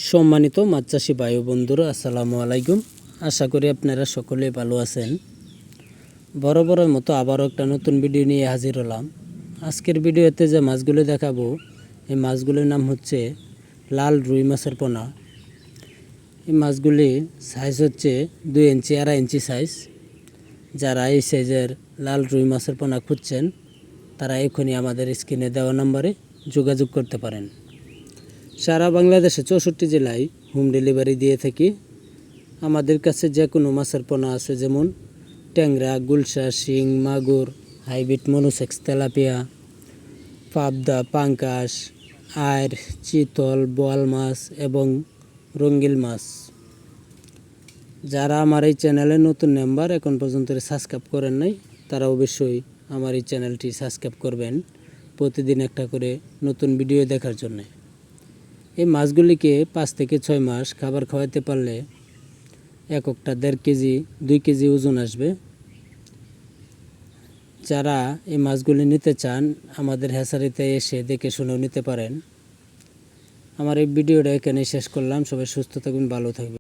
সম্মানিত মাছ চাষি ভাই ও বন্ধুরা, আসসালামু আলাইকুম। আশা করি আপনারা সকলেই ভালো আছেন। বরাবরের মতো আবারও একটা নতুন ভিডিও নিয়ে হাজির হলাম। আজকের ভিডিওতে যে মাছগুলো দেখাবো, এই মাছগুলির নাম হচ্ছে লাল রুই মাছের পোনা। এই মাছগুলি সাইজ হচ্ছে 2 ইঞ্চি 2.5 ইঞ্চি সাইজ। যারা এই সাইজের লাল রুই মাছের পোনা খুঁজছেন, তারা এখনই আমাদের স্ক্রিনে দেওয়া নম্বরে যোগাযোগ করতে পারেন। সারা বাংলাদেশে 64 জেলায় হোম ডেলিভারি দিয়ে থাকি। আমাদের কাছে যে কোনো মাছের পোনা আছে, যেমন ট্যাংরা, গুলশা, শিং, মাগুর, হাইব্রিড, মনোসেক্স, তেলাপিয়া, পাবদা, পাঙ্কাশ, আইর, চিতল, বোয়াল মাছ এবং রঙ্গিল মাছ। যারা আমার এই চ্যানেলে নতুন মেম্বার, এখন পর্যন্ত সাবস্ক্রাইব করেন নাই, তারা অবশ্যই আমার এই চ্যানেলটি সাবস্ক্রাইব করবেন, প্রতিদিন একটা করে নতুন ভিডিও দেখার জন্য। এই মাছগুলিকে 5 থেকে 6 মাস খাবার খাওয়াতে পারলে একটা 1.5 কেজি 2 কেজি ওজন আসবে। যারা এই মাছগুলি নিতে চান, আমাদের হ্যাচারিতে এসে দেখে শুনেও নিতে পারেন। আমার এই ভিডিওটা এখানে শেষ করলাম। সবাই সুস্থ থাকবেন, ভালো থাকবেন।